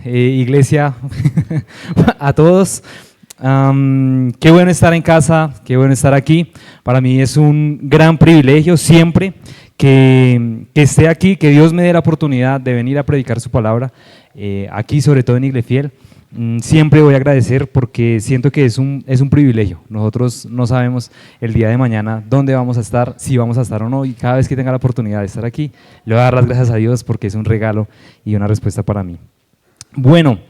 iglesia, a todos. Qué bueno estar en casa, qué bueno estar aquí. Para mí es un gran privilegio siempre que esté aquí, que Dios me dé la oportunidad de venir a predicar su palabra, aquí sobre todo en Iglesia Fiel. Siempre voy a agradecer porque siento que es un privilegio. Nosotros no sabemos el día de mañana dónde vamos a estar, si vamos a estar o no, y cada vez que tenga la oportunidad de estar aquí, le voy a dar las gracias a Dios porque es un regalo y una respuesta para mí. Bueno,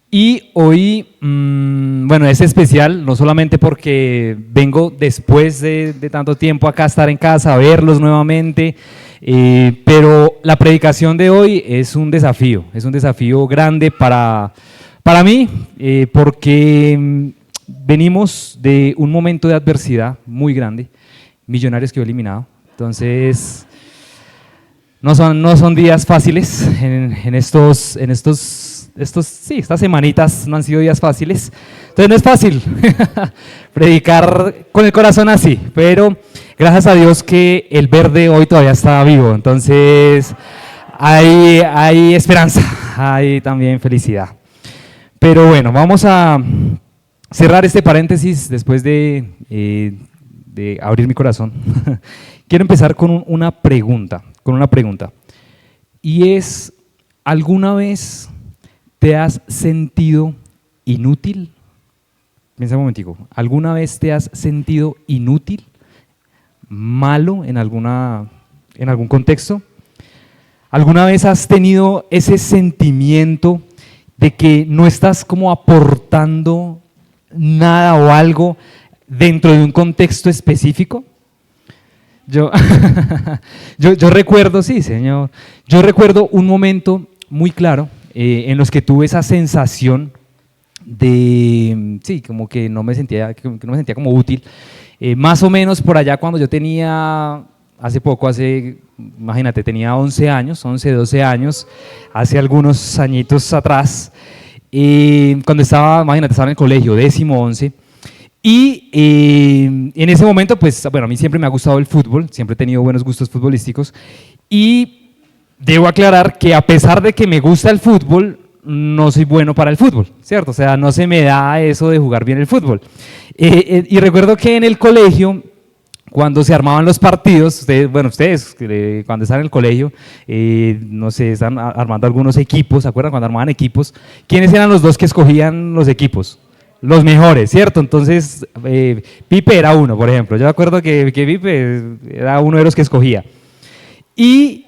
y hoy, bueno, es especial, no solamente porque vengo después de tanto tiempo acá a estar en casa, a verlos nuevamente, pero la predicación de hoy es un desafío grande para mí, porque venimos de un momento de adversidad muy grande. Millonarios quedó eliminado, entonces no son días fáciles estas semanitas no han sido días fáciles, entonces no es fácil predicar con el corazón así, pero gracias a Dios que el verde hoy todavía está vivo, entonces hay esperanza, hay también felicidad. Pero bueno, vamos a cerrar este paréntesis después de abrir mi corazón. Quiero empezar con una pregunta, y es, ¿alguna vez te has sentido inútil? Piensa un momentico, ¿alguna vez te has sentido inútil, malo en algún contexto? ¿Alguna vez has tenido ese sentimiento de que no estás como aportando nada o algo dentro de un contexto específico? Yo recuerdo, sí señor, yo recuerdo un momento muy claro en los que tuve esa sensación de, sí, como que no me sentía como útil, más o menos por allá cuando yo tenía, imagínate, tenía 11 años, 11, 12 años, hace algunos añitos atrás, cuando estaba en el colegio, 10º, 11, y en ese momento, pues, bueno, a mí siempre me ha gustado el fútbol, siempre he tenido buenos gustos futbolísticos, y debo aclarar que a pesar de que me gusta el fútbol, no soy bueno para el fútbol, ¿cierto? O sea, no se me da eso de jugar bien el fútbol. Y recuerdo que en el colegio, cuando se armaban los partidos, ustedes cuando están en el colegio, no sé, están armando algunos equipos, ¿se acuerdan cuando armaban equipos? ¿Quiénes eran los dos que escogían los equipos? Los mejores, ¿cierto? Entonces, Pipe era uno, por ejemplo. Yo me acuerdo que Pipe era uno de los que escogía. Y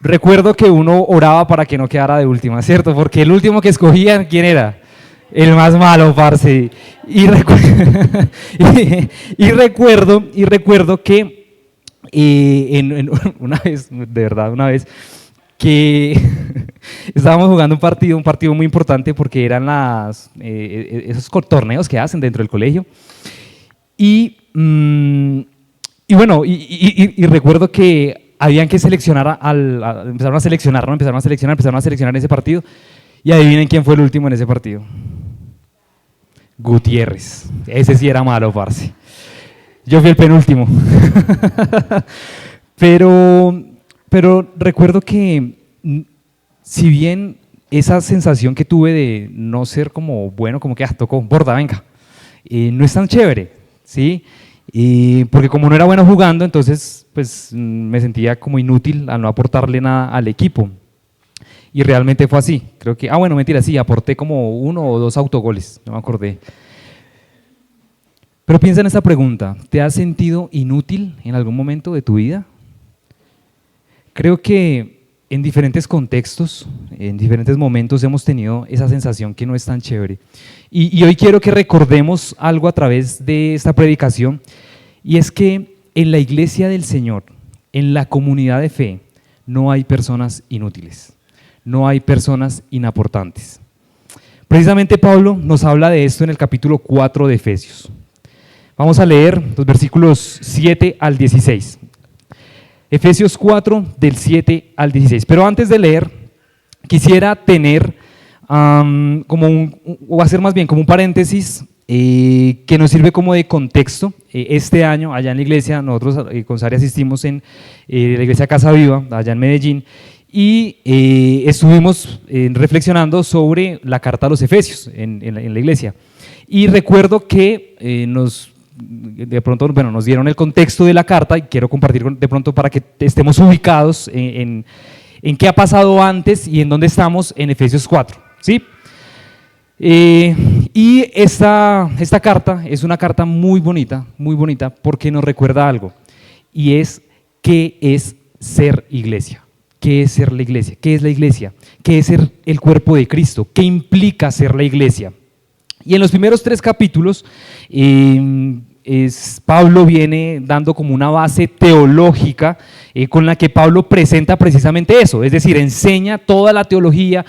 recuerdo que uno oraba para que no quedara de última, ¿cierto? Porque el último que escogían, ¿quién era? El más malo, parce. Y recuerdo que una vez que estábamos jugando un partido muy importante porque eran esos torneos que hacen dentro del colegio. Y recuerdo que habían que seleccionar, empezaron a seleccionar ese partido, y adivinen quién fue el último en ese partido. Gutiérrez, ese sí era malo, parce. Yo fui el penúltimo. Pero recuerdo que, si bien esa sensación que tuve de no ser como bueno, como que tocó, borda, venga, no es tan chévere, ¿sí? Porque como no era bueno jugando, entonces pues me sentía como inútil al no aportarle nada al equipo. Y realmente fue así. Creo que, mentira, sí, aporté como 1 o 2 autogoles, no me acordé. Pero piensa en esta pregunta, ¿te has sentido inútil en algún momento de tu vida? Creo que en diferentes contextos, en diferentes momentos hemos tenido esa sensación que no es tan chévere. Y hoy quiero que recordemos algo a través de esta predicación, y es que en la iglesia del Señor, en la comunidad de fe, no hay personas inútiles. No hay personas inaportantes. Precisamente Pablo nos habla de esto en el capítulo 4 de Efesios. Vamos a leer los versículos 7 al 16. Efesios 4, del 7 al 16. Pero antes de leer, quisiera tener o hacer más bien como un paréntesis que nos sirve como de contexto. Este año, allá en la iglesia, nosotros con Sari asistimos en la iglesia Casa Viva, allá en Medellín. y estuvimos reflexionando sobre la carta a los Efesios en la iglesia. Y recuerdo que de pronto, bueno, nos dieron el contexto de la carta y quiero compartir de pronto para que estemos ubicados en qué ha pasado antes y en dónde estamos en Efesios 4, ¿sí? Y esta carta es una carta muy bonita porque nos recuerda algo, y es qué es ser iglesia. ¿Qué es ser la iglesia? ¿Qué es la iglesia? ¿Qué es ser el cuerpo de Cristo? ¿Qué implica ser la iglesia? Y en los primeros 3 capítulos, Pablo viene dando como una base teológica con la que Pablo presenta precisamente eso, es decir, enseña toda la teología,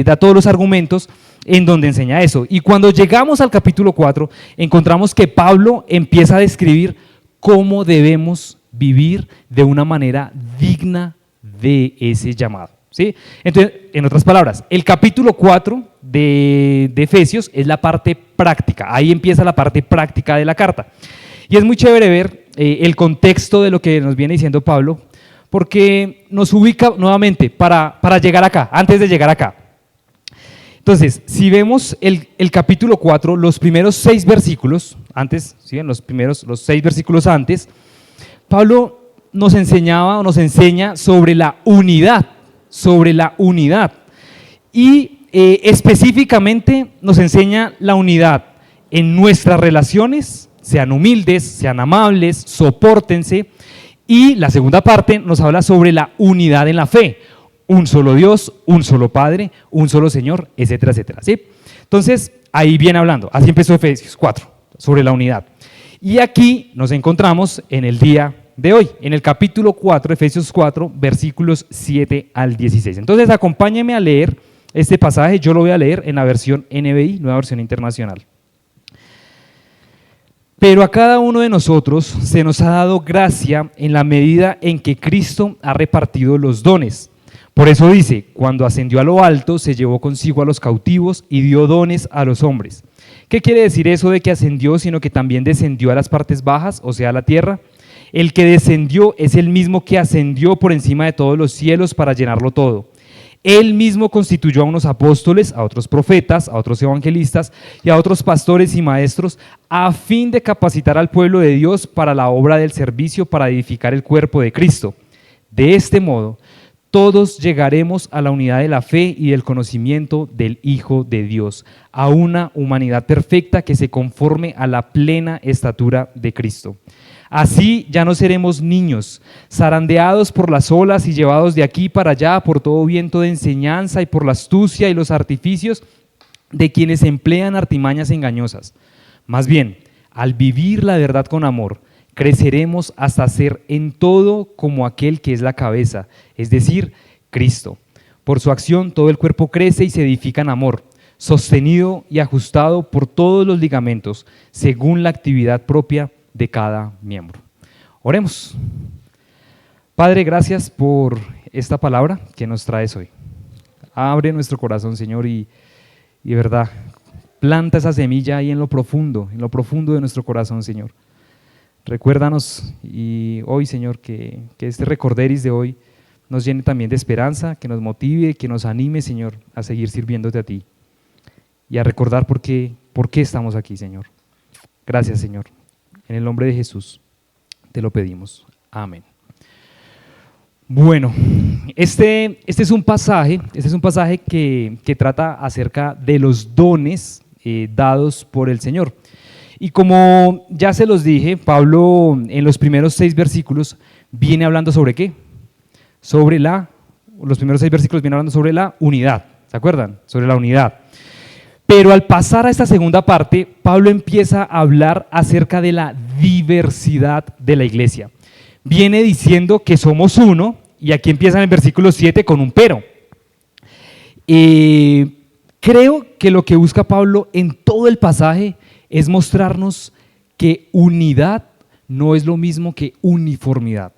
da todos los argumentos en donde enseña eso. Y cuando llegamos al capítulo 4, encontramos que Pablo empieza a describir cómo debemos vivir de una manera digna de ese llamado, ¿sí? Entonces, en otras palabras, el capítulo 4 de Efesios es la parte práctica, ahí empieza la parte práctica de la carta. Y es muy chévere ver el contexto de lo que nos viene diciendo Pablo, porque nos ubica nuevamente para llegar acá, antes de llegar acá. Entonces, si vemos el capítulo 4, los primeros 6 versículos, antes, ¿sí? Los 6 versículos antes, Pablo nos enseña sobre la unidad, y específicamente nos enseña la unidad en nuestras relaciones, sean humildes, sean amables, sopórtense, y la segunda parte nos habla sobre la unidad en la fe, un solo Dios, un solo Padre, un solo Señor, etcétera, etcétera, ¿sí? Entonces, ahí viene hablando, así empezó Efesios 4, sobre la unidad. Y aquí nos encontramos en el día de hoy, en el capítulo 4, Efesios 4, versículos 7 al 16. Entonces, acompáñenme a leer este pasaje, yo lo voy a leer en la versión NBI, Nueva Versión Internacional. Pero a cada uno de nosotros se nos ha dado gracia en la medida en que Cristo ha repartido los dones. Por eso dice, cuando ascendió a lo alto, se llevó consigo a los cautivos y dio dones a los hombres. ¿Qué quiere decir eso de que ascendió, sino que también descendió a las partes bajas, o sea, a la tierra? El que descendió es el mismo que ascendió por encima de todos los cielos para llenarlo todo. Él mismo constituyó a unos apóstoles, a otros profetas, a otros evangelistas y a otros pastores y maestros, a fin de capacitar al pueblo de Dios para la obra del servicio, para edificar el cuerpo de Cristo. De este modo, todos llegaremos a la unidad de la fe y del conocimiento del Hijo de Dios, a una humanidad perfecta que se conforme a la plena estatura de Cristo. Así ya no seremos niños, zarandeados por las olas y llevados de aquí para allá por todo viento de enseñanza y por la astucia y los artificios de quienes emplean artimañas engañosas. Más bien, al vivir la verdad con amor, creceremos hasta ser en todo como aquel que es la cabeza, es decir, Cristo. Por su acción todo el cuerpo crece y se edifica en amor, sostenido y ajustado por todos los ligamentos, según la actividad propia de cada miembro. Oremos. Padre, gracias por esta palabra que nos traes hoy. Abre nuestro corazón, Señor, y de verdad, planta esa semilla ahí en lo profundo de nuestro corazón, Señor. Recuérdanos y hoy, Señor, que este recorderis de hoy nos llene también de esperanza, que nos motive, que nos anime, Señor, a seguir sirviéndote a ti y a recordar por qué estamos aquí, Señor. Gracias, Señor. En el nombre de Jesús te lo pedimos. Amén. Bueno, este es un pasaje que trata acerca de los dones dados por el Señor. Y como ya se los dije, Pablo en los primeros 6 versículos viene hablando sobre ¿qué? Los primeros 6 versículos vienen hablando sobre la unidad, ¿se acuerdan? Sobre la unidad. Pero al pasar a esta segunda parte, Pablo empieza a hablar acerca de la diversidad de la iglesia. Viene diciendo que somos uno, y aquí empieza en el versículo 7 con un pero. Creo que lo que busca Pablo en todo el pasaje es mostrarnos que unidad no es lo mismo que uniformidad.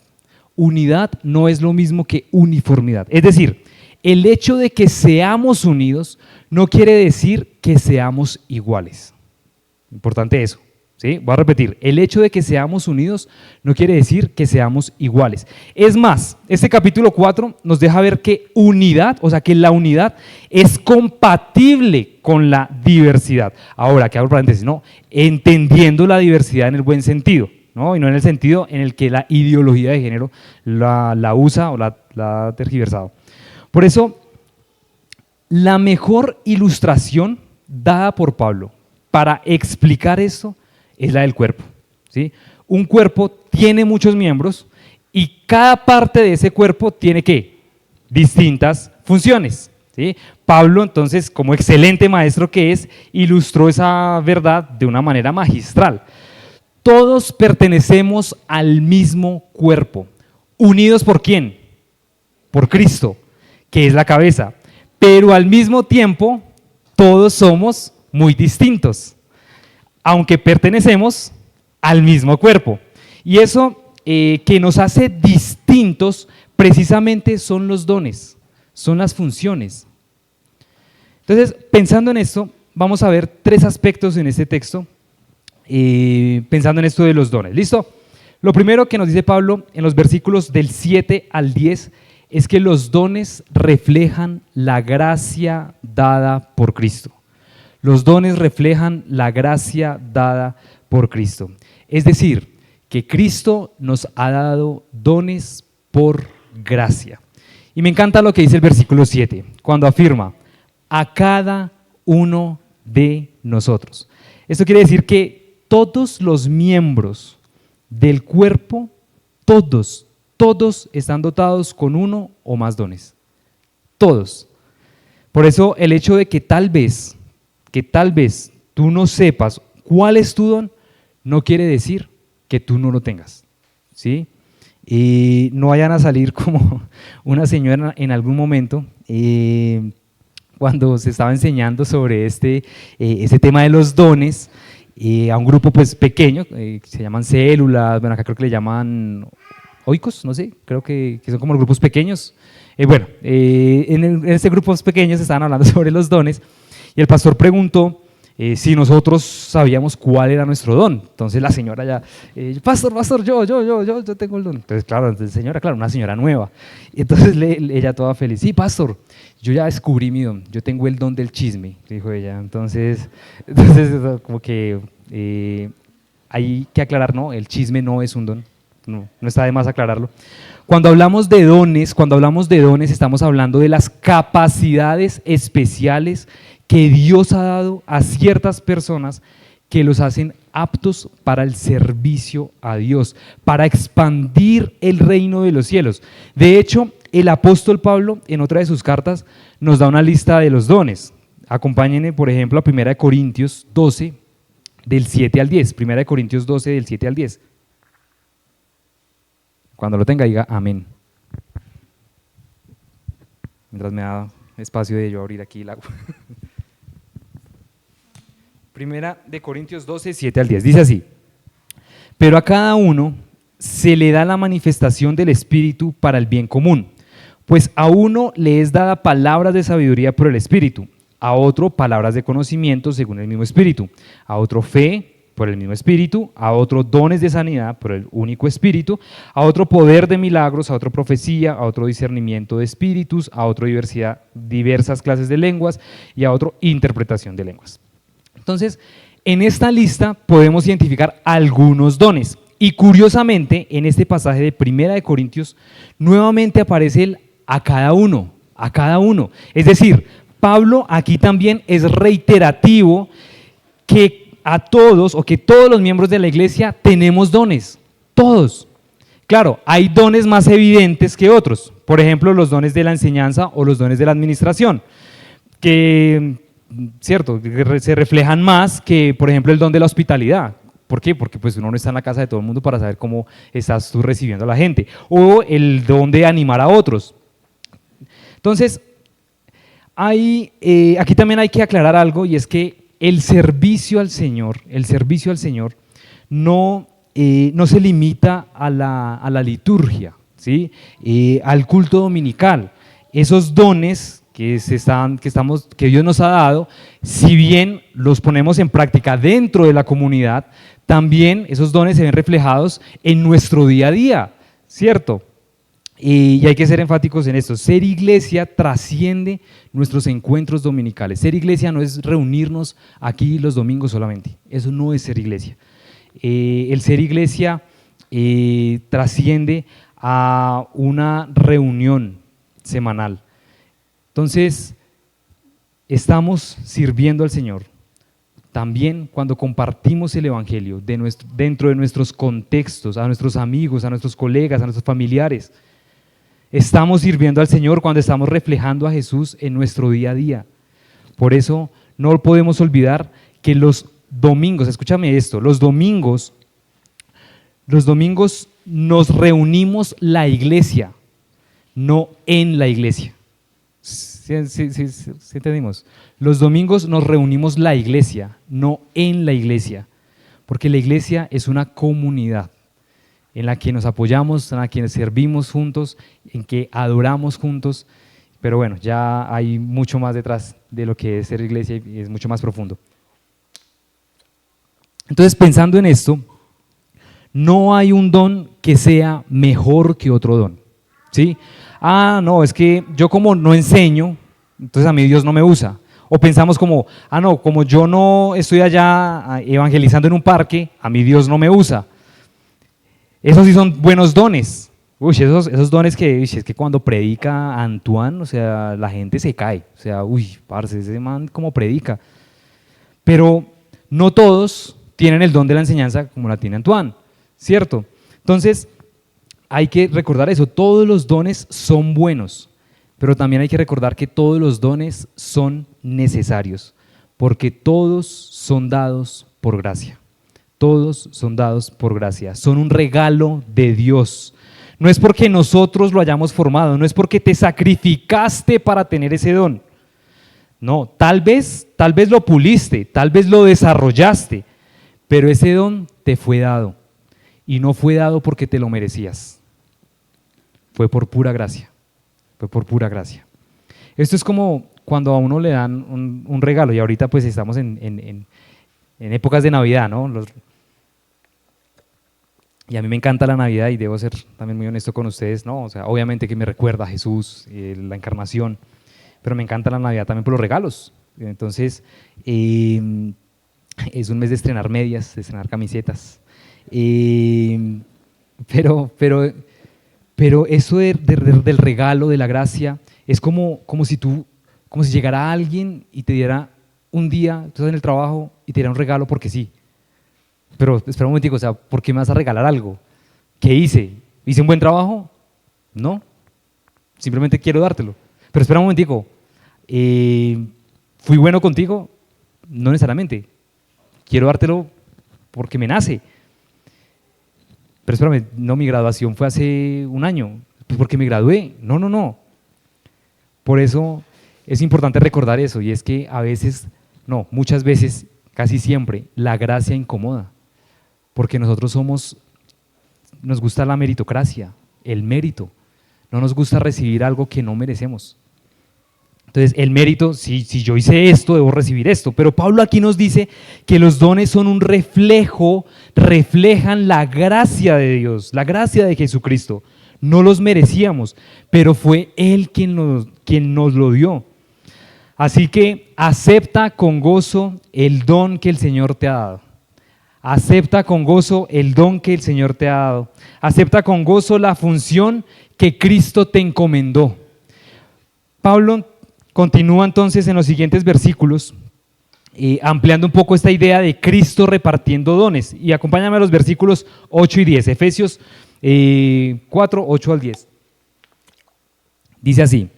Unidad no es lo mismo que uniformidad. Es decir, el hecho de que seamos unidos no quiere decir que seamos iguales. Importante eso. ¿Sí? Voy a repetir, el hecho de que seamos unidos no quiere decir que seamos iguales. Es más, este capítulo 4 nos deja ver que unidad, o sea, que la unidad es compatible con la diversidad. Ahora, que abro paréntesis, no, entendiendo la diversidad en el buen sentido, ¿no? Y no en el sentido en el que la ideología de género la usa o la ha tergiversado. Por eso, la mejor ilustración dada por Pablo para explicar esto es la del cuerpo, ¿sí? Un cuerpo tiene muchos miembros y cada parte de ese cuerpo tiene ¿qué? Distintas funciones, ¿sí? Pablo, entonces, como excelente maestro que es, ilustró esa verdad de una manera magistral. Todos pertenecemos al mismo cuerpo. ¿Unidos por quién? Por Cristo, que es la cabeza. Pero al mismo tiempo, todos somos muy distintos, aunque pertenecemos al mismo cuerpo. Y eso que nos hace distintos precisamente son los dones, son las funciones. Entonces, pensando en esto, vamos a ver tres aspectos en este texto, pensando en esto de los dones. ¿Listo? Lo primero que nos dice Pablo en los versículos del 7 al 10 es que los dones reflejan la gracia dada por Cristo. Los dones reflejan la gracia dada por Cristo. Es decir, que Cristo nos ha dado dones por gracia. Y me encanta lo que dice el versículo 7, cuando afirma, a cada uno de nosotros. Esto quiere decir que todos los miembros del cuerpo, todos están dotados con uno o más dones. Todos. Por eso el hecho de que tal vez tú no sepas cuál es tu don, no quiere decir que tú no lo tengas, ¿sí? Y no vayan a salir como una señora en algún momento, cuando se estaba enseñando sobre este tema de los dones, a un grupo pues pequeño, se llaman células, bueno, acá creo que le llaman oikos, no sé, creo que son como los grupos pequeños. En este grupos pequeños estaban hablando sobre los dones, y el pastor preguntó si nosotros sabíamos cuál era nuestro don. Entonces la señora ya, pastor, yo tengo el don. Entonces, claro, señora, una señora nueva. Y entonces ella toda feliz, sí, pastor, yo ya descubrí mi don, yo tengo el don del chisme, dijo ella. Entonces como que hay que aclarar, no, el chisme no es un don, no está de más aclararlo. Cuando hablamos de dones, estamos hablando de las capacidades especiales que Dios ha dado a ciertas personas que los hacen aptos para el servicio a Dios, para expandir el reino de los cielos. De hecho, el apóstol Pablo, en otra de sus cartas, nos da una lista de los dones. Acompáñenme, por ejemplo, a 1 Corintios 12, del 7 al 10. 1 Corintios 12, del 7 al 10. Cuando lo tenga, diga amén. Mientras me da espacio de yo abrir aquí el agua. 1 Corintios 12, 7 al 10. Dice así: pero a cada uno se le da la manifestación del Espíritu para el bien común. Pues a uno le es dada palabras de sabiduría por el Espíritu, a otro palabras de conocimiento según el mismo Espíritu, a otro fe por el mismo Espíritu, a otro dones de sanidad por el único Espíritu, a otro poder de milagros, a otro profecía, a otro discernimiento de espíritus, a otro diversas clases de lenguas y a otro interpretación de lenguas. Entonces, en esta lista podemos identificar algunos dones. Y curiosamente, en este pasaje de 1 Corintios, nuevamente aparece el a cada uno. Es decir, Pablo aquí también es reiterativo que a todos, o que todos los miembros de la iglesia tenemos dones, todos. Claro, hay dones más evidentes que otros, por ejemplo, los dones de la enseñanza o los dones de la administración, que, cierto, se reflejan más que, por ejemplo, el don de la hospitalidad. ¿Por qué? Porque pues uno no está en la casa de todo el mundo para saber cómo estás tú recibiendo a la gente, o el don de animar a otros. Entonces, aquí también hay que aclarar algo, y es que el servicio al Señor no se limita a la liturgia, ¿sí? Al culto dominical. Esos dones que Dios nos ha dado, si bien los ponemos en práctica dentro de la comunidad, también esos dones se ven reflejados en nuestro día a día, ¿cierto? Y hay que ser enfáticos en esto. Ser iglesia trasciende nuestros encuentros dominicales. Ser iglesia no es reunirnos aquí los domingos solamente. Eso no es ser iglesia. El ser iglesia trasciende a una reunión semanal. Entonces, estamos sirviendo al Señor. También cuando compartimos el Evangelio dentro de nuestros contextos, a nuestros amigos, a nuestros colegas, a nuestros familiares. Estamos sirviendo al Señor cuando estamos reflejando a Jesús en nuestro día a día. Por eso no podemos olvidar que los domingos, escúchame esto, los domingos nos reunimos la iglesia, no en la iglesia. ¿Sí entendimos? Los domingos nos reunimos la iglesia, no en la iglesia, porque la iglesia es una comunidad en la que nos apoyamos, en la que servimos juntos, en que adoramos juntos, pero bueno, ya hay mucho más detrás de lo que es ser iglesia y es mucho más profundo. Entonces, pensando en esto, no hay un don que sea mejor que otro don, ¿sí? No, es que yo como no enseño, entonces a mí Dios no me usa. O pensamos como, no, como yo no estoy allá evangelizando en un parque, a mí Dios no me usa. Esos sí son buenos dones. Esos dones que, es que cuando predica Antoine, o sea, la gente se cae. O sea, parce, ese man como predica. Pero no todos tienen el don de la enseñanza como la tiene Antoine, ¿cierto? Entonces, hay que recordar eso, todos los dones son buenos, pero también hay que recordar que todos los dones son necesarios, porque todos son dados por gracia. Todos son dados por gracia, son un regalo de Dios. No es porque nosotros lo hayamos formado, no es porque te sacrificaste para tener ese don. No, tal vez lo puliste, tal vez lo desarrollaste, pero ese don te fue dado y no fue dado porque te lo merecías. Fue por pura gracia, fue por pura gracia. Esto es como cuando a uno le dan un regalo, y ahorita pues estamos en épocas de Navidad, ¿no? Y a mí me encanta la Navidad y debo ser también muy honesto con ustedes, ¿no? O sea, obviamente que me recuerda a Jesús, la encarnación, pero me encanta la Navidad también por los regalos. Entonces, es un mes de estrenar medias, de estrenar camisetas. Pero eso del regalo, de la gracia, es como si llegara alguien y te diera un día, tú estás en el trabajo y te diera un regalo porque sí. Pero espera un momentico, o sea, ¿por qué me vas a regalar algo? ¿Qué hice? ¿Hice un buen trabajo? No, simplemente quiero dártelo. Pero espera un momentico, ¿fui bueno contigo? No necesariamente, quiero dártelo porque me nace. Pero espérame, no, mi graduación fue hace un año, pues porque me gradué. No. Por eso es importante recordar eso, y es que a veces, no, muchas veces, casi siempre, la gracia incomoda, porque nosotros nos gusta la meritocracia, el mérito, no nos gusta recibir algo que no merecemos. Entonces, el mérito, si yo hice esto, debo recibir esto, pero Pablo aquí nos dice que los dones son un reflejo, reflejan la gracia de Dios, la gracia de Jesucristo. No los merecíamos, pero fue Él quien nos lo dio. Así que acepta con gozo el don que el Señor te ha dado. Acepta con gozo el don que el Señor te ha dado. Acepta con gozo la función que Cristo te encomendó. Pablo continúa entonces en los siguientes versículos, ampliando un poco esta idea de Cristo repartiendo dones. Y acompáñame a los versículos 8 y 10, Efesios 4, 8 al 10. Dice así: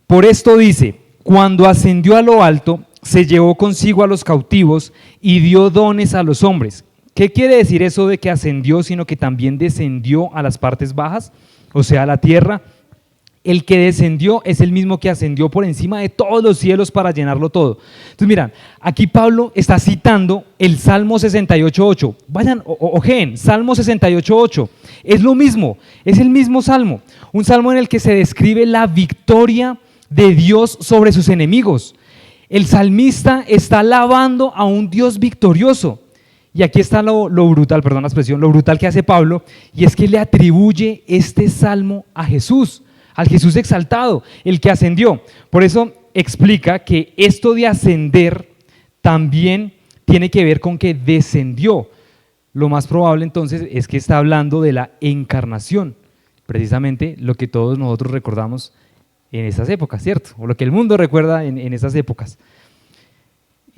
por esto dice, cuando ascendió a lo alto, se llevó consigo a los cautivos y dio dones a los hombres. ¿Qué quiere decir eso de que ascendió, sino que también descendió a las partes bajas, o sea, a la tierra? El que descendió es el mismo que ascendió por encima de todos los cielos para llenarlo todo. Entonces, miran, aquí Pablo está citando el Salmo 68.8. Vayan, ojeen, Salmo 68.8. Es lo mismo, es el mismo salmo. Un salmo en el que se describe la victoria de Dios sobre sus enemigos. El salmista está alabando a un Dios victorioso. Y aquí está lo brutal, perdón la expresión, lo brutal que hace Pablo, y es que le atribuye este salmo a Jesús, al Jesús exaltado, el que ascendió. Por eso explica que esto de ascender también tiene que ver con que descendió. Lo más probable entonces es que está hablando de la encarnación, precisamente lo que todos nosotros recordamos en esas épocas, ¿cierto? O lo que el mundo recuerda en esas épocas.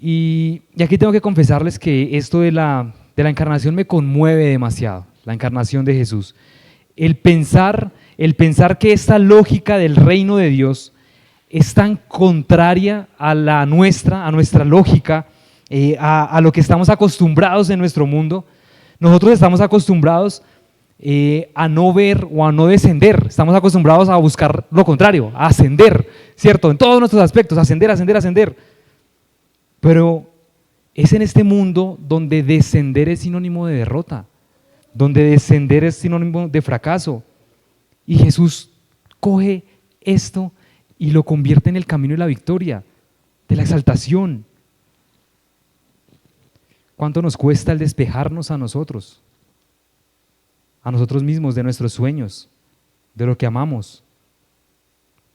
Y aquí tengo que confesarles que esto de la encarnación me conmueve demasiado, la encarnación de Jesús. El pensar que esta lógica del reino de Dios es tan contraria a nuestra lógica, a lo que estamos acostumbrados en nuestro mundo. Nosotros estamos acostumbrados a no ver o a no descender, estamos acostumbrados a buscar lo contrario, a ascender, ¿cierto? En todos nuestros aspectos, ascender, ascender, ascender. Pero es en este mundo donde descender es sinónimo de derrota, donde descender es sinónimo de fracaso. Y Jesús coge esto y lo convierte en el camino de la victoria, de la exaltación. ¿Cuánto nos cuesta el despejarnos a nosotros mismos, de nuestros sueños, de lo que amamos,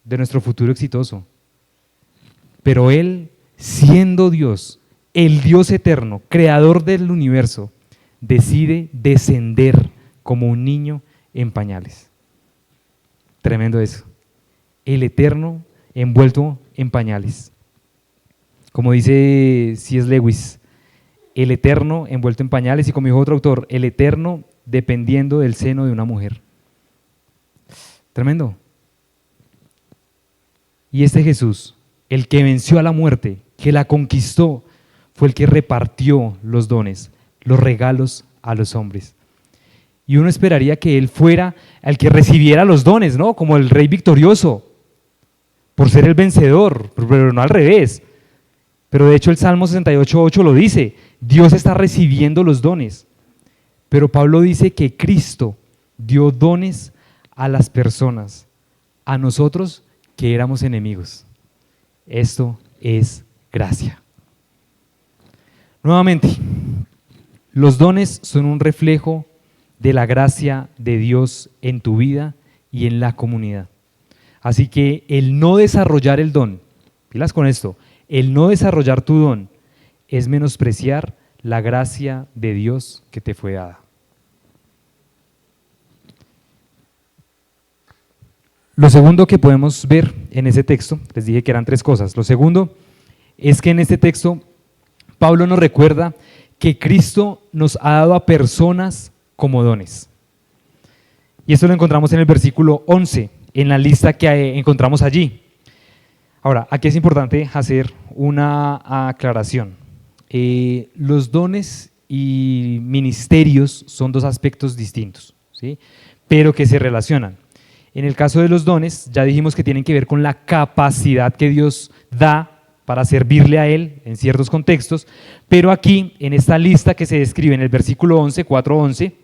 de nuestro futuro exitoso? Pero Él, siendo Dios, el Dios eterno, creador del universo, decide descender como un niño en pañales. Tremendo eso. El eterno envuelto en pañales. Como dice C.S. Lewis, el eterno envuelto en pañales, y como dijo otro autor, el eterno dependiendo del seno de una mujer. Tremendo. Y este Jesús, el que venció a la muerte, que la conquistó, fue el que repartió los dones, los regalos a los hombres. Y uno esperaría que Él fuera el que recibiera los dones, ¿no? Como el rey victorioso, por ser el vencedor, pero no al revés. Pero de hecho el Salmo 68:8 lo dice, Dios está recibiendo los dones. Pero Pablo dice que Cristo dio dones a las personas, a nosotros que éramos enemigos. Esto es gracia. Nuevamente, los dones son un reflejo de la gracia de Dios en tu vida y en la comunidad. Así que el no desarrollar el don, pilas con esto, el no desarrollar tu don es menospreciar la gracia de Dios que te fue dada. Lo segundo que podemos ver en ese texto, les dije que eran tres cosas. Lo segundo es que en este texto Pablo nos recuerda que Cristo nos ha dado a personas como dones. Y esto lo encontramos en el versículo 11, en la lista que encontramos allí. Ahora, aquí es importante hacer una aclaración. Los dones y ministerios son dos aspectos distintos, ¿sí? Pero que se relacionan. En el caso de los dones, ya dijimos que tienen que ver con la capacidad que Dios da para servirle a Él en ciertos contextos, pero aquí, en esta lista que se describe en el versículo 11, 4:11,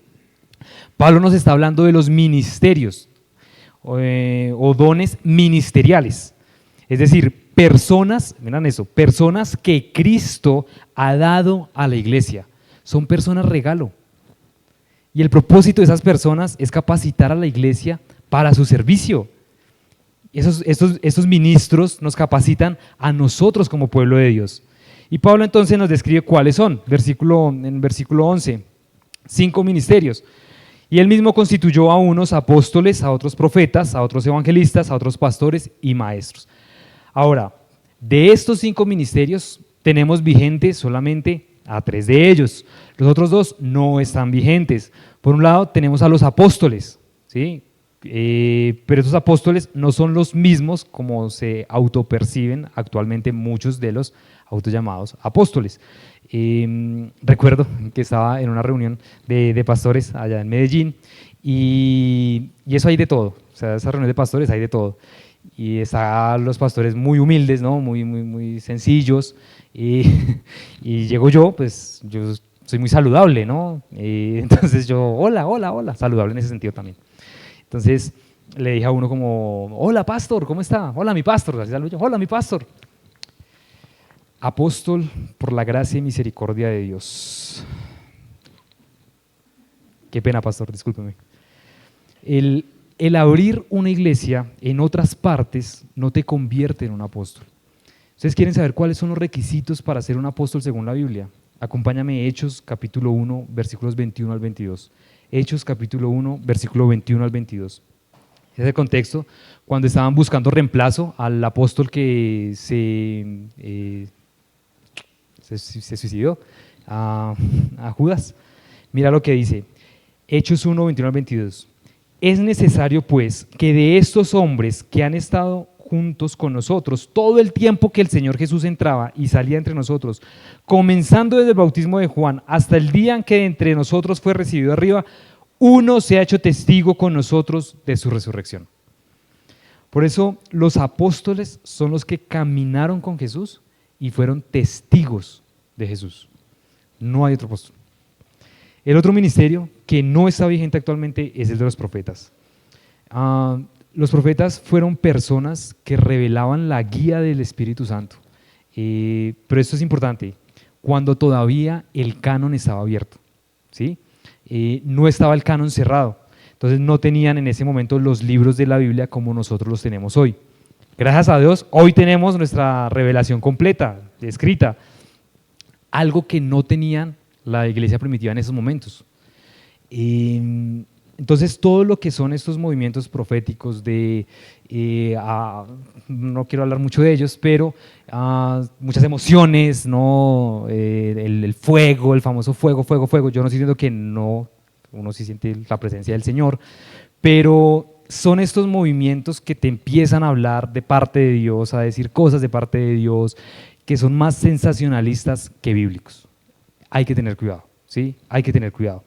Pablo nos está hablando de los ministerios o dones ministeriales, es decir, personas, miren eso, personas que Cristo ha dado a la iglesia, son personas regalo, y el propósito de esas personas es capacitar a la iglesia para su servicio. Estos ministros nos capacitan a nosotros como pueblo de Dios. Y Pablo entonces nos describe cuáles son, en versículo 11, 5 ministerios. Y él mismo constituyó a unos apóstoles, a otros profetas, a otros evangelistas, a otros pastores y maestros. Ahora, de estos 5 ministerios tenemos vigentes solamente a 3 de ellos. Los otros 2 no están vigentes. Por un lado tenemos a los apóstoles, ¿sí? Pero esos apóstoles no son los mismos como se autoperciben actualmente muchos de los autollamados apóstoles. Recuerdo que estaba en una reunión de pastores allá en Medellín y eso hay de todo, o sea, esas reuniones de pastores hay de todo. Y están los pastores muy humildes, ¿no? muy sencillos, y llego yo, pues yo soy muy saludable, ¿no? Entonces yo, hola, saludable en ese sentido también. Entonces, le dije a uno como, hola pastor, ¿cómo está? Hola mi pastor, así saludo yo, hola mi pastor. Apóstol por la gracia y misericordia de Dios. Qué pena, pastor, discúlpeme. El abrir una iglesia en otras partes no te convierte en un apóstol. ¿Ustedes quieren saber cuáles son los requisitos para ser un apóstol según la Biblia? Acompáñame, Hechos capítulo 1, versículos 21 al 22. Hechos capítulo 1, versículo 21 al 22. Ese es el contexto cuando estaban buscando reemplazo al apóstol que se suicidó, a Judas. Mira lo que dice, Hechos 1, 21 al 22. Es necesario pues que de estos hombres que han estado juntos con nosotros todo el tiempo que el Señor Jesús entraba y salía entre nosotros, comenzando desde el bautismo de Juan hasta el día en que entre nosotros fue recibido arriba, uno se ha hecho testigo con nosotros de su resurrección. Por eso los apóstoles son los que caminaron con Jesús y fueron testigos de Jesús. No hay otro apóstol. El otro ministerio que no está vigente actualmente es el de los profetas. Los profetas fueron personas que revelaban la guía del Espíritu Santo. Pero esto es importante, cuando todavía el canon estaba abierto, ¿sí? No estaba el canon cerrado, entonces no tenían en ese momento los libros de la Biblia como nosotros los tenemos hoy. Gracias a Dios, hoy tenemos nuestra revelación completa, escrita, algo que no tenían la iglesia primitiva en esos momentos. Entonces todo lo que son estos movimientos proféticos no quiero hablar mucho de ellos, pero muchas emociones, ¿no? El fuego, el famoso fuego, yo no estoy diciendo que no, uno sí siente la presencia del Señor, pero son estos movimientos que te empiezan a hablar de parte de Dios, a decir cosas de parte de Dios, que son más sensacionalistas que bíblicos. Hay que tener cuidado, ¿sí? Hay que tener cuidado.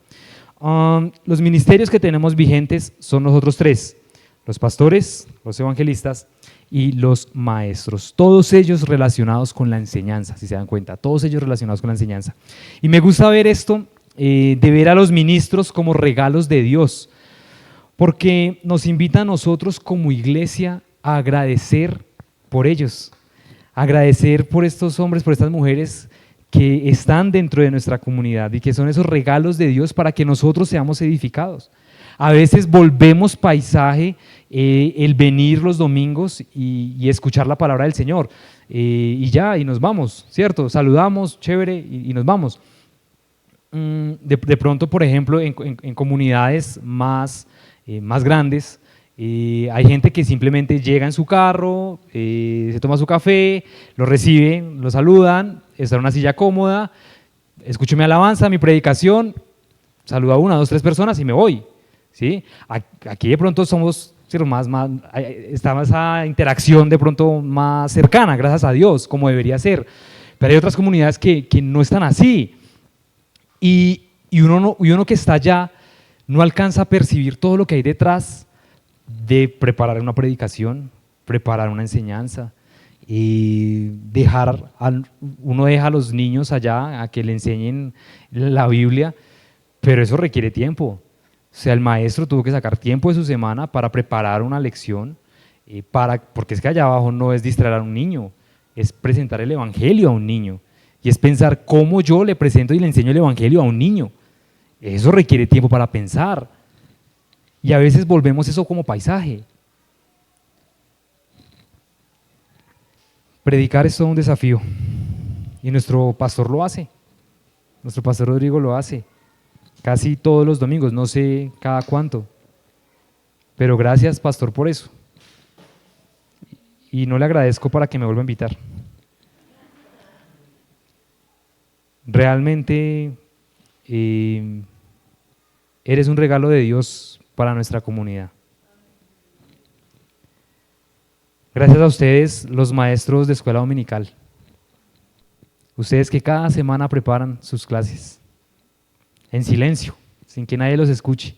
Los ministerios que tenemos vigentes son los otros tres, los pastores, los evangelistas y los maestros, todos ellos relacionados con la enseñanza, si se dan cuenta, todos ellos relacionados con la enseñanza. Y me gusta ver esto, de ver a los ministros como regalos de Dios, porque nos invita a nosotros como iglesia a agradecer por ellos, agradecer por estos hombres, por estas mujeres que están dentro de nuestra comunidad y que son esos regalos de Dios para que nosotros seamos edificados. A veces volvemos paisaje el venir los domingos y escuchar la palabra del Señor y ya, y nos vamos, ¿cierto? Saludamos, chévere, y nos vamos. De pronto, por ejemplo, en comunidades más grandes, hay gente que simplemente llega en su carro, se toma su café, lo reciben, lo saludan, está en una silla cómoda, escucho mi alabanza, mi predicación, saludo a una, dos, tres personas y me voy, ¿sí? Aquí de pronto somos está esa interacción de pronto más cercana, gracias a Dios, como debería ser, pero hay otras comunidades que no están así y uno que está allá no alcanza a percibir todo lo que hay detrás de preparar una predicación, preparar una enseñanza, y uno deja a los niños allá a que le enseñen la Biblia, pero eso requiere tiempo. O sea, el maestro tuvo que sacar tiempo de su semana para preparar una lección, porque es que allá abajo no es distraer a un niño, es presentar el evangelio a un niño, y es pensar cómo yo le presento y le enseño el evangelio a un niño. Eso requiere tiempo para pensar. Y a veces volvemos eso como paisaje. Predicar es todo un desafío. Y nuestro pastor lo hace. Nuestro pastor Rodrigo lo hace. Casi todos los domingos, no sé cada cuánto. Pero gracias, pastor, por eso. Y no le agradezco para que me vuelva a invitar. Realmente eres un regalo de Dios para nuestra comunidad. Gracias a ustedes, los maestros de escuela dominical. Ustedes que cada semana preparan sus clases en silencio, sin que nadie los escuche.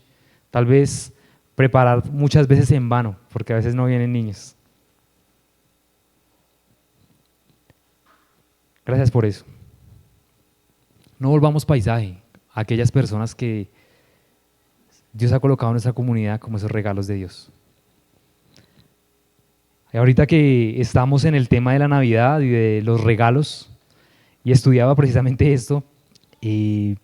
Tal vez preparar muchas veces en vano, porque a veces no vienen niños. Gracias por eso. No volvamos paisaje a aquellas personas que Dios ha colocado en nuestra comunidad como esos regalos de Dios. Ahorita que estamos en el tema de la Navidad y de los regalos, y estudiaba precisamente esto, y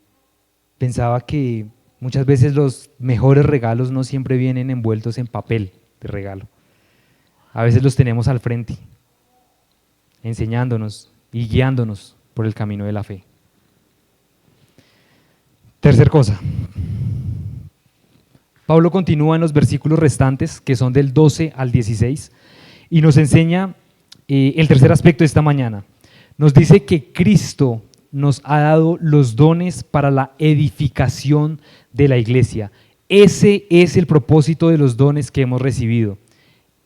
pensaba que muchas veces los mejores regalos no siempre vienen envueltos en papel de regalo. A veces los tenemos al frente, enseñándonos y guiándonos por el camino de la fe. Tercer cosa. Pablo continúa en los versículos restantes, que son del 12 al 16, y nos enseña el tercer aspecto de esta mañana. Nos dice que Cristo nos ha dado los dones para la edificación de la iglesia. Ese es el propósito de los dones que hemos recibido,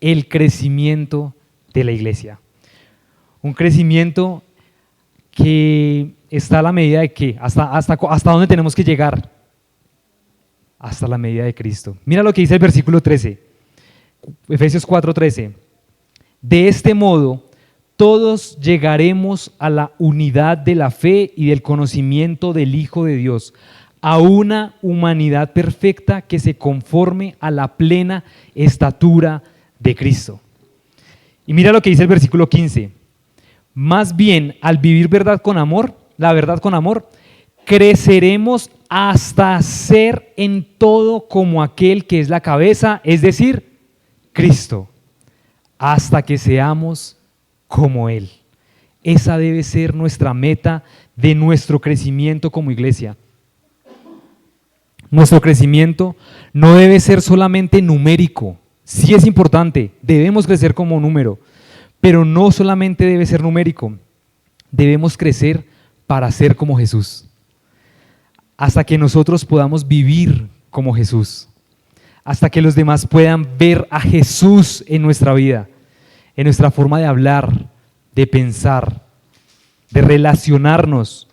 el crecimiento de la iglesia. Un crecimiento que está a la medida de que, hasta dónde tenemos que llegar, hasta la medida de Cristo. Mira lo que dice el versículo 13, Efesios 4:13. De este modo, todos llegaremos a la unidad de la fe y del conocimiento del Hijo de Dios, a una humanidad perfecta que se conforme a la plena estatura de Cristo. Y mira lo que dice el versículo 15. Más bien, al vivir la verdad con amor, creceremos hasta ser en todo como aquel que es la cabeza, es decir, Cristo, hasta que seamos como Él. Esa debe ser nuestra meta de nuestro crecimiento como iglesia. Nuestro crecimiento no debe ser solamente numérico. Sí es importante, debemos crecer como número, pero no solamente debe ser numérico. Debemos crecer para ser como Jesús, hasta que nosotros podamos vivir como Jesús, hasta que los demás puedan ver a Jesús en nuestra vida, en nuestra forma de hablar, de pensar, de relacionarnos.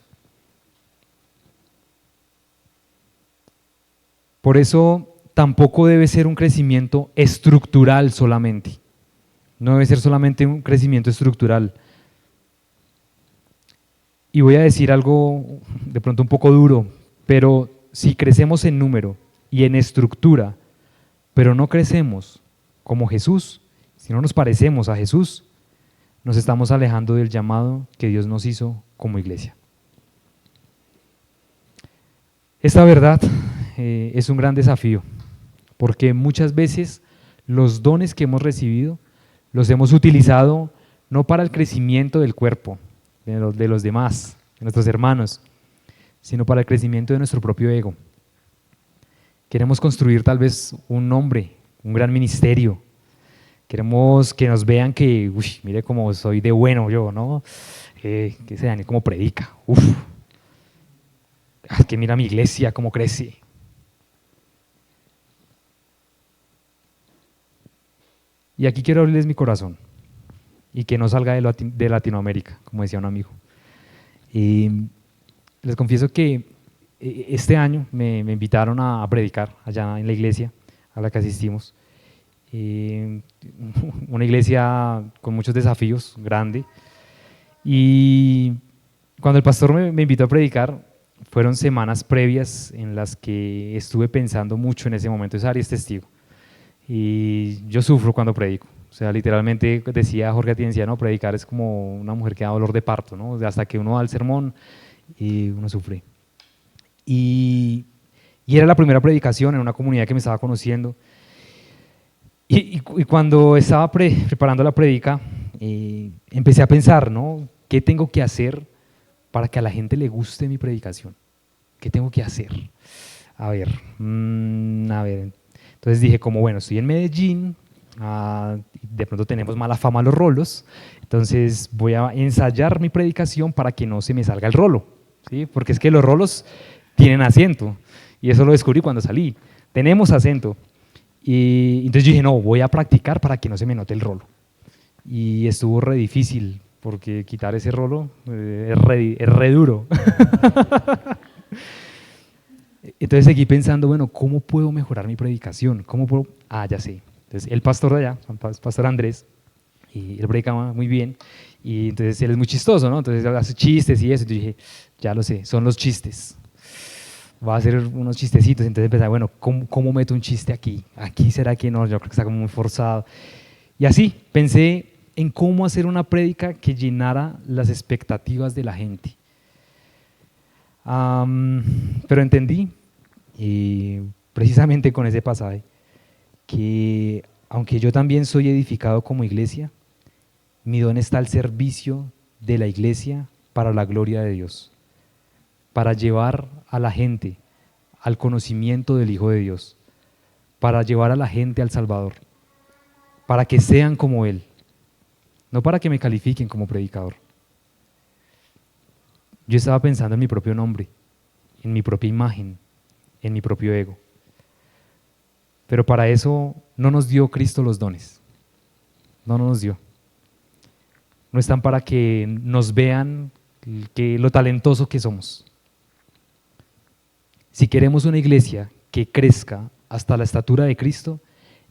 Por eso tampoco debe ser un crecimiento estructural solamente. No debe ser solamente un crecimiento estructural. Y voy a decir algo de pronto un poco duro, pero si crecemos en número y en estructura, pero no crecemos como Jesús, si no nos parecemos a Jesús, nos estamos alejando del llamado que Dios nos hizo como iglesia. Esta verdad es un gran desafío, porque muchas veces los dones que hemos recibido los hemos utilizado no para el crecimiento del cuerpo, de los demás, de nuestros hermanos, sino para el crecimiento de nuestro propio ego. Queremos construir tal vez un nombre, un gran ministerio. Queremos que nos vean que, mire cómo soy de bueno yo, ¿no? Que ese Daniel cómo predica, que mira mi iglesia cómo crece. Y aquí quiero abrirles mi corazón y que no salga de Latinoamérica, como decía un amigo. Y les confieso que este año me invitaron a predicar allá en la iglesia a la que asistimos. Una iglesia con muchos desafíos, grande. Y cuando el pastor me invitó a predicar, fueron semanas previas en las que estuve pensando mucho en ese momento. Esa área es testigo. Y yo sufro cuando predico. O sea, literalmente decía Jorge Atiencia, ¿no? Predicar es como una mujer que da dolor de parto, ¿no? Hasta que uno da el sermón y uno sufre. Y era la primera predicación en una comunidad que me estaba conociendo. Y cuando estaba preparando la predica, empecé a pensar, ¿no? ¿Qué tengo que hacer para que a la gente le guste mi predicación? ¿Qué tengo que hacer? A ver. Entonces dije, como bueno, estoy en Medellín, de pronto tenemos mala fama los rolos, entonces voy a ensayar mi predicación para que no se me salga el rolo, ¿sí? Porque es que los rolos tienen acento, y eso lo descubrí cuando salí, tenemos acento. Y entonces yo dije, no, voy a practicar para que no se me note el rolo. Y estuvo re difícil, porque quitar ese rolo es re duro. Entonces seguí pensando, bueno, ¿cómo puedo mejorar mi predicación? ¿Cómo puedo? Ya sé. Entonces el pastor de allá, pastor Andrés, y él predicaba muy bien, y entonces él es muy chistoso, ¿no? Entonces hace chistes y eso, y yo dije, ya lo sé, son los chistes. Voy a hacer unos chistecitos, entonces empecé, bueno, ¿cómo meto un chiste aquí? Aquí será que no, yo creo que está como muy forzado. Y así pensé en cómo hacer una prédica que llenara las expectativas de la gente. Pero entendí, precisamente con ese pasaje, que aunque yo también soy edificado como iglesia, mi don está al servicio de la iglesia para la gloria de Dios, para llevar a la gente al conocimiento del Hijo de Dios, para llevar a la gente al Salvador, para que sean como Él, no para que me califiquen como predicador. Yo estaba pensando en mi propio nombre, en mi propia imagen, en mi propio ego. Pero para eso no nos dio Cristo los dones, no nos dio. No están para que nos vean lo talentoso que somos. Si queremos una iglesia que crezca hasta la estatura de Cristo,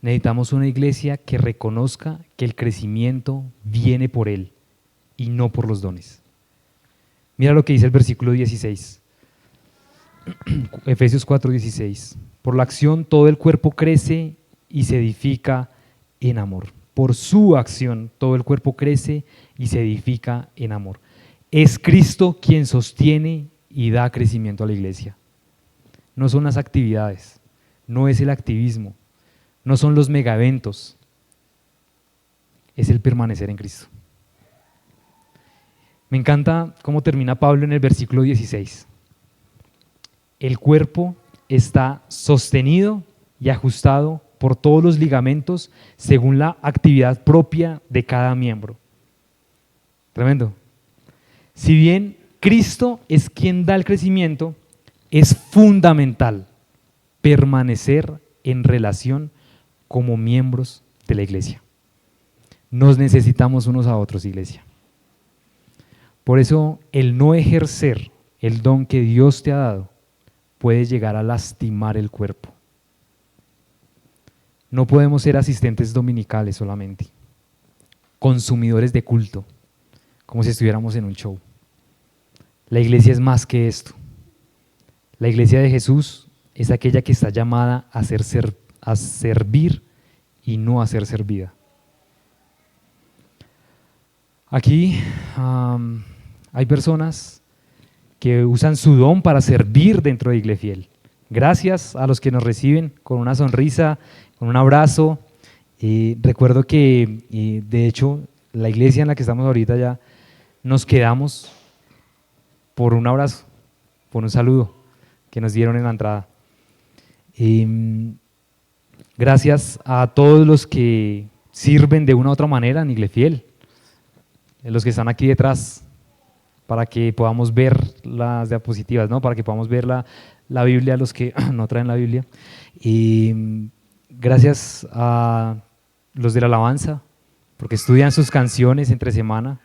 necesitamos una iglesia que reconozca que el crecimiento viene por Él y no por los dones. Mira lo que dice el versículo 16, Efesios 4:16. Por la acción todo el cuerpo crece y se edifica en amor. Por su acción todo el cuerpo crece y se edifica en amor. Es Cristo quien sostiene y da crecimiento a la iglesia. No son las actividades, no es el activismo, no son los megaeventos, es el permanecer en Cristo. Me encanta cómo termina Pablo en el versículo 16. El cuerpo está sostenido y ajustado por todos los ligamentos según la actividad propia de cada miembro. Tremendo. Si bien Cristo es quien da el crecimiento, es fundamental permanecer en relación como miembros de la iglesia. Nos necesitamos unos a otros, iglesia. Por eso, el no ejercer el don que Dios te ha dado puede llegar a lastimar el cuerpo. No podemos ser asistentes dominicales solamente, consumidores de culto, como si estuviéramos en un show. La iglesia es más que esto. La iglesia de Jesús es aquella que está llamada a servir y no a ser servida. Aquí hay personas que usan su don para servir dentro de Iglefiel. Gracias a los que nos reciben con una sonrisa, con un abrazo. Recuerdo que, de hecho, la iglesia en la que estamos ahorita ya nos quedamos por un abrazo, por un saludo que nos dieron en la entrada. Gracias a todos los que sirven de una u otra manera en Iglefiel, los que están aquí detrás, para que podamos ver las diapositivas, ¿no? Para que podamos ver la Biblia, los que no traen la Biblia. Y gracias a los de la alabanza, porque estudian sus canciones entre semana.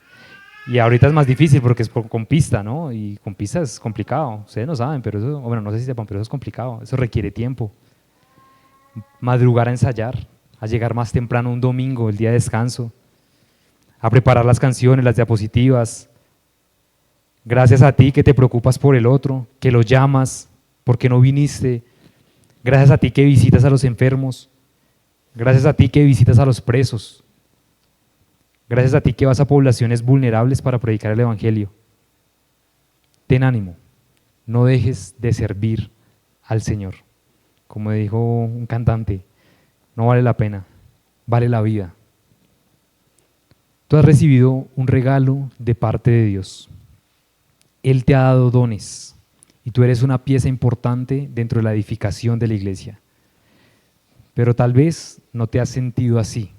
Y ahorita es más difícil porque es con pista, ¿no? Y con pista es complicado. Ustedes no saben, pero eso, bueno, no sé si sepan, pero eso es complicado. Eso requiere tiempo. Madrugar a ensayar, a llegar más temprano un domingo, el día de descanso, a preparar las canciones, las diapositivas. Gracias a ti que te preocupas por el otro, que lo llamas porque no viniste. Gracias a ti que visitas a los enfermos. Gracias a ti que visitas a los presos. Gracias a ti que vas a poblaciones vulnerables para predicar el evangelio. Ten ánimo, no dejes de servir al Señor. Como dijo un cantante, no vale la pena, vale la vida. Tú has recibido un regalo de parte de Dios. Él te ha dado dones y tú eres una pieza importante dentro de la edificación de la iglesia. Pero tal vez no te has sentido así.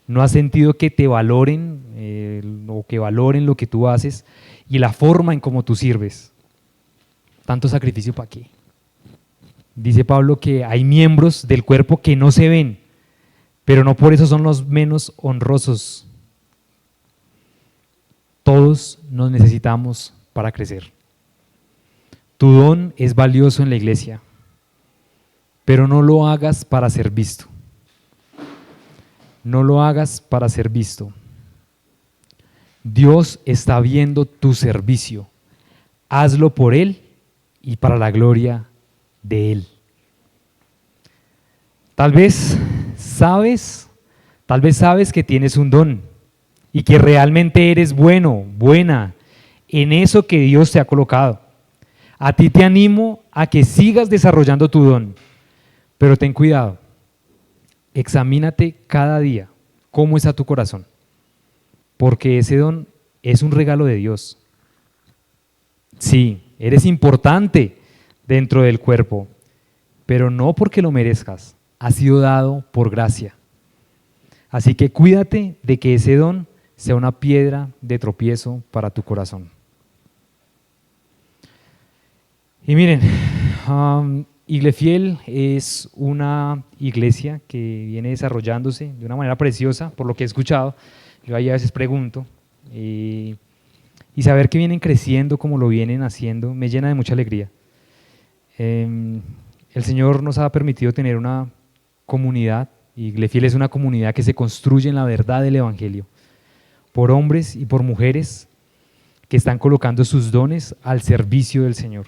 No has sentido que te valoren o que valoren lo que tú haces y la forma en cómo tú sirves. Tanto sacrificio para qué. Dice Pablo que hay miembros del cuerpo que no se ven, pero no por eso son los menos honrosos. Todos nos necesitamos para crecer. Tu don es valioso en la iglesia, pero no lo hagas para ser visto. No lo hagas para ser visto. Dios está viendo tu servicio. Hazlo por Él y para la gloria de Él. Tal vez sabes Tal vez sabes que tienes un don y que realmente eres bueno, buena en eso que Dios te ha colocado. A ti te animo a que sigas desarrollando tu don, pero ten cuidado. Examínate cada día cómo está tu corazón, porque ese don es un regalo de Dios. Sí, eres importante dentro del cuerpo, pero no porque lo merezcas, ha sido dado por gracia. Así que cuídate de que ese don sea una piedra de tropiezo para tu corazón. Y miren, Iglefiel es una iglesia que viene desarrollándose de una manera preciosa, por lo que he escuchado. Yo ahí a veces pregunto, y saber que vienen creciendo como lo vienen haciendo me llena de mucha alegría. El Señor nos ha permitido tener una comunidad, y Iglefiel es una comunidad que se construye en la verdad del Evangelio, por hombres y por mujeres que están colocando sus dones al servicio del Señor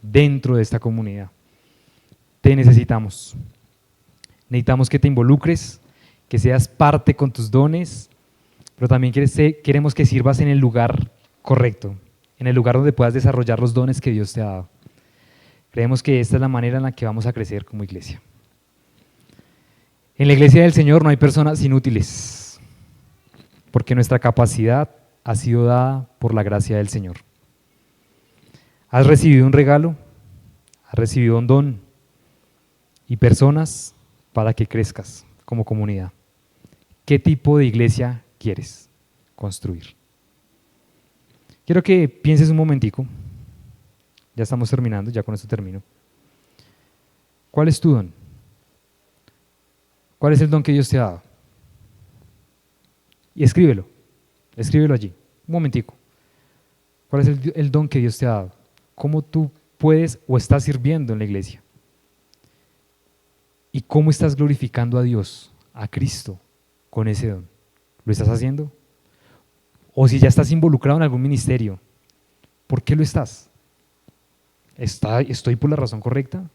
dentro de esta comunidad. Te necesitamos. Necesitamos que te involucres, que seas parte con tus dones, pero también queremos que sirvas en el lugar correcto, en el lugar donde puedas desarrollar los dones que Dios te ha dado. Creemos que esta es la manera en la que vamos a crecer como iglesia. En la iglesia del Señor no hay personas inútiles, porque nuestra capacidad ha sido dada por la gracia del Señor. Has recibido un regalo, has recibido un don y personas para que crezcas como comunidad. ¿Qué tipo de iglesia quieres construir? Quiero que pienses un momentico, ya estamos terminando, ya con esto termino. ¿Cuál es tu don? ¿Cuál es el don que Dios te ha dado? Y escríbelo allí, un momentico. ¿Cuál es el don que Dios te ha dado? ¿Cómo tú puedes o estás sirviendo en la iglesia? ¿Y cómo estás glorificando a Dios, a Cristo, con ese don? ¿Lo estás haciendo? O si ya estás involucrado en algún ministerio, ¿por qué lo estás? ¿Estoy por la razón correcta?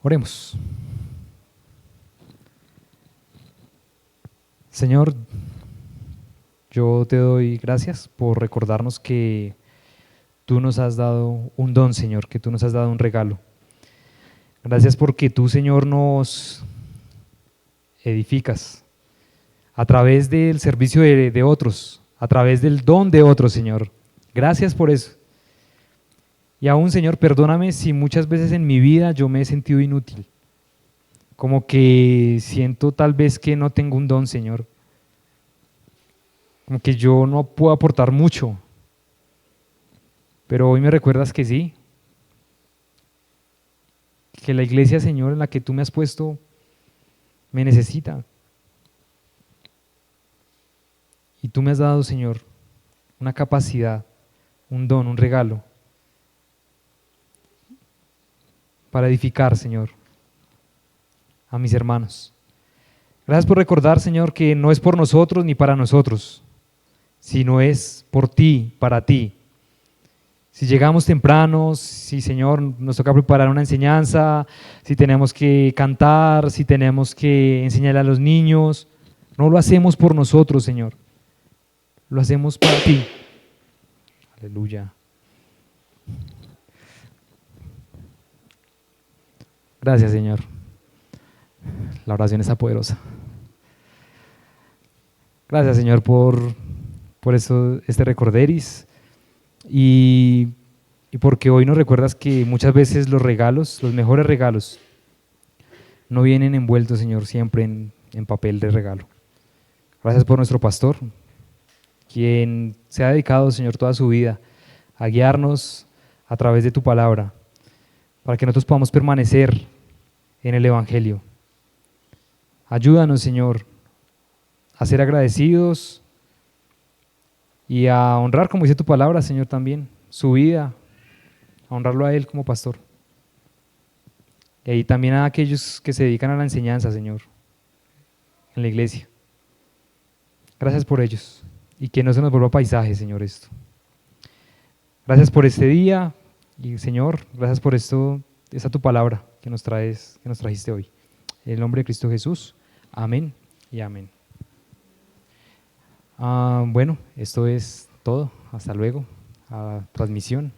Oremos. Señor, yo te doy gracias por recordarnos que tú nos has dado un don, Señor, que tú nos has dado un regalo. Gracias porque tú, Señor, nos edificas a través del servicio de otros, a través del don de otros, Señor. Gracias por eso. Y aún, Señor, perdóname si muchas veces en mi vida yo me he sentido inútil, como que siento tal vez que no tengo un don, Señor, como que yo no puedo aportar mucho, pero hoy me recuerdas que sí, que la iglesia, Señor, en la que tú me has puesto, me necesita. Y tú me has dado, Señor, una capacidad, un don, un regalo, para edificar, Señor, a mis hermanos. Gracias por recordar, Señor, que no es por nosotros ni para nosotros, sino es por ti, para ti. Si llegamos temprano, si, Señor, nos toca preparar una enseñanza, si tenemos que cantar, si tenemos que enseñar a los niños, no lo hacemos por nosotros, Señor, lo hacemos para ti. Aleluya. Gracias, Señor. La oración está poderosa. Gracias, Señor, por este recorderis y porque hoy nos recuerdas que muchas veces los regalos, los mejores regalos, no vienen envueltos, Señor, siempre en papel de regalo. Gracias por nuestro pastor, quien se ha dedicado, Señor, toda su vida a guiarnos a través de tu palabra, para que nosotros podamos permanecer en el Evangelio. Ayúdanos, Señor, a ser agradecidos y a honrar, como dice tu palabra, Señor, también su vida, a honrarlo a Él como pastor. Y ahí también a aquellos que se dedican a la enseñanza, Señor, en la iglesia. Gracias por ellos y que no se nos vuelva paisaje, Señor, esto. Gracias por este día Y Señor, gracias por esto, esta tu palabra que nos traes, que nos trajiste hoy. En el nombre de Cristo Jesús. Amén y amén. Bueno, esto es todo. Hasta luego. A transmisión.